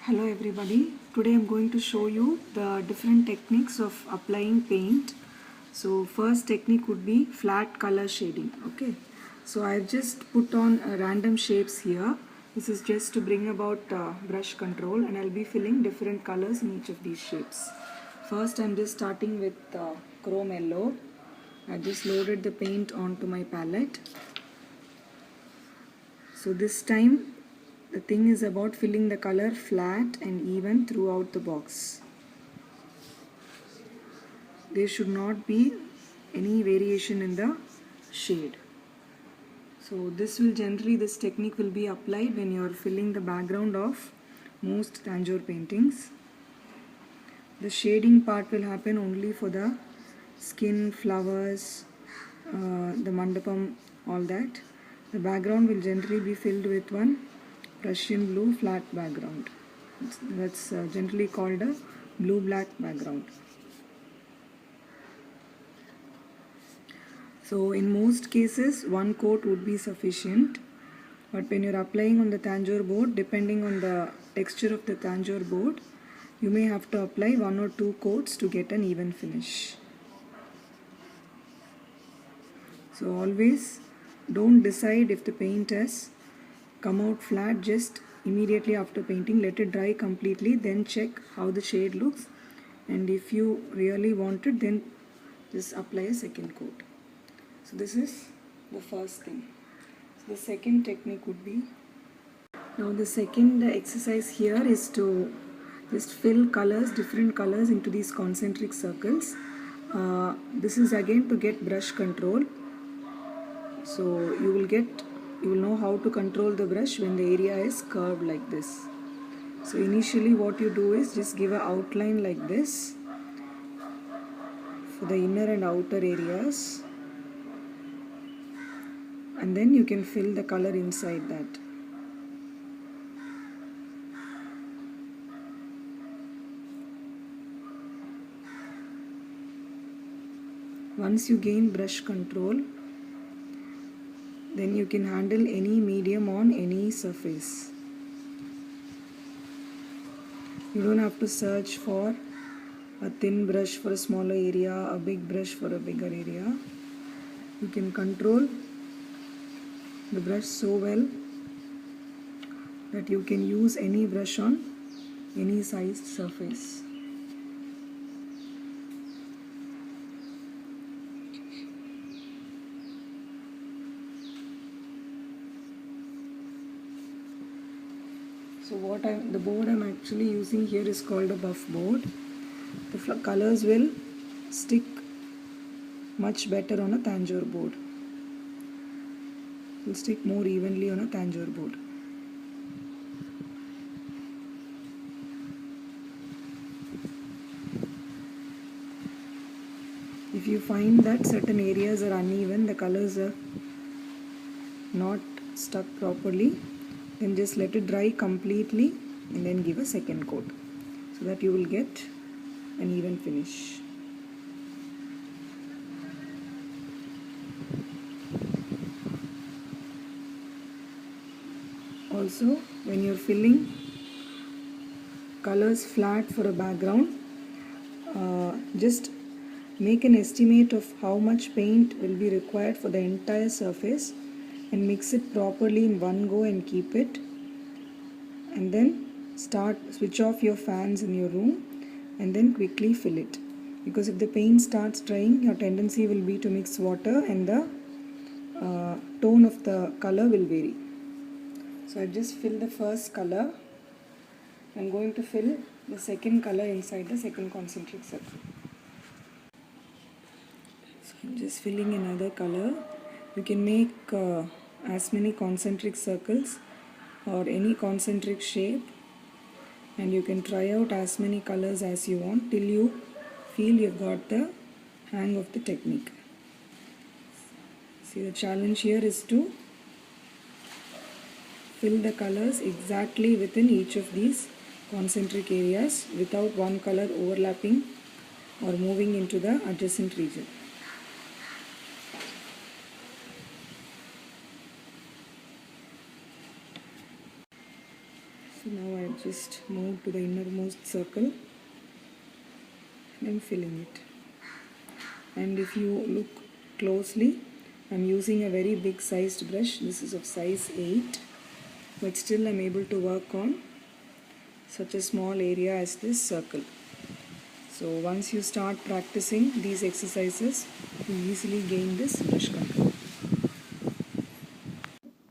Hello everybody, today I'm going to show you the different techniques of applying paint. So first technique would be flat color shading. Okay, so I've just put on random shapes here. This is just to bring about brush control, and I'll be filling different colors in each of these shapes. First I'm just starting with chrome yellow. I just loaded the paint onto my palette. So this time the thing is about filling the color flat and even throughout the box. There should not be any variation in the shade. So this technique will be applied when you are filling the background of most Tanjore paintings. The shading part will happen only for the skin, flowers, the mandapam, all that. The background will generally be filled with one Prussian blue flat background. That's generally called a blue-black background. So in most cases, one coat would be sufficient. But when you're applying on the Tanjore board, depending on the texture of the Tanjore board, you may have to apply 1 or 2 coats to get an even finish. So always don't decide if the paint has come out flat just immediately after painting. Let it dry completely, then check how the shade looks, and if you really want it, then just apply a second coat. So this is the first thing. So the second technique would be, now the second exercise here is to just fill colors, different colors, into these concentric circles. This is again to get brush control. So you will know how to control the brush when the area is curved like this. So initially what you do is just give an outline like this for the inner and outer areas, and then you can fill the color inside that. Once you gain brush control, then you can handle any medium on any surface. You don't have to search for a thin brush for a smaller area, a big brush for a bigger area. You can control the brush so well that you can use any brush on any sized surface. So the board I'm actually using here is called a buff board. The colors will stick much better on a Tanjore board. Will stick more evenly on a Tanjore board. If you find that certain areas are uneven, the colors are not stuck properly, then just let it dry completely and then give a second coat so that you will get an even finish. Also, when you're filling colors flat for a background, just make an estimate of how much paint will be required for the entire surface and mix it properly in one go and keep it, and then switch off your fans in your room and then quickly fill it, because if the paint starts drying, your tendency will be to mix water and the tone of the color will vary. So I just filled the first color. I'm going to fill the second color inside the second concentric circle. So I'm just filling another color. You can make as many concentric circles or any concentric shape, and you can try out as many colors as you want till you feel you've got the hang of the technique. See, the challenge here is to fill the colors exactly within each of these concentric areas without one color overlapping or moving into the adjacent region. So now I have just moved to the innermost circle and I'm filling it. And if you look closely, I'm using a very big sized brush. This is of size 8, but still I'm able to work on such a small area as this circle. So once you start practicing these exercises, you easily gain this brush control.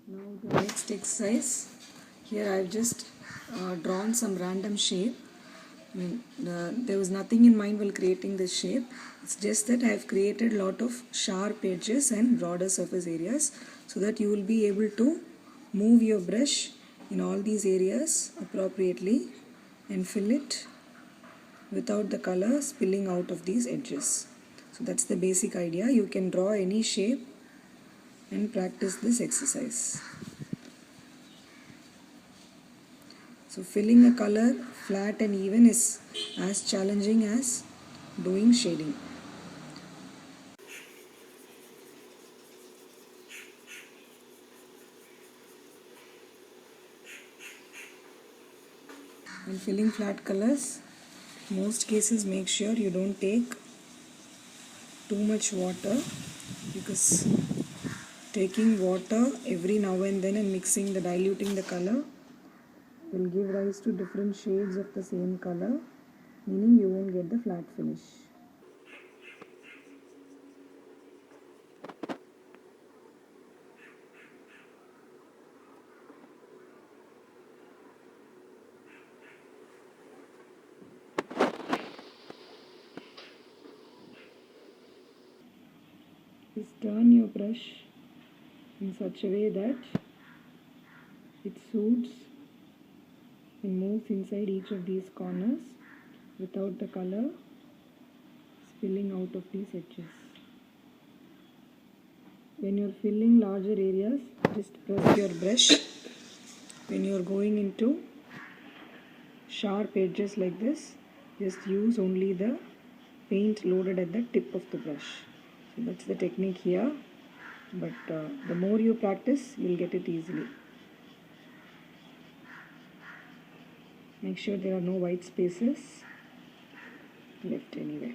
Now the next exercise, here I've just drawn some random shape. There was nothing in mind while creating this shape. It's just that I have created a lot of sharp edges and broader surface areas so that you will be able to move your brush in all these areas appropriately and fill it without the color spilling out of these edges. So that's the basic idea. You can draw any shape and practice this exercise. So filling a color flat and even is as challenging as doing shading. When filling flat colors, most cases make sure you don't take too much water, because taking water every now and then and mixing diluting the color will give rise to different shades of the same color, meaning you won't get the flat finish. Just turn your brush in such a way that it suits and moves inside each of these corners without the color spilling out of these edges. When you're filling larger areas, just press your brush. When you're going into sharp edges like this, just use only the paint loaded at the tip of the brush. So that's the technique here, but the more you practice, you'll get it easily. Make sure there are no white spaces left anywhere.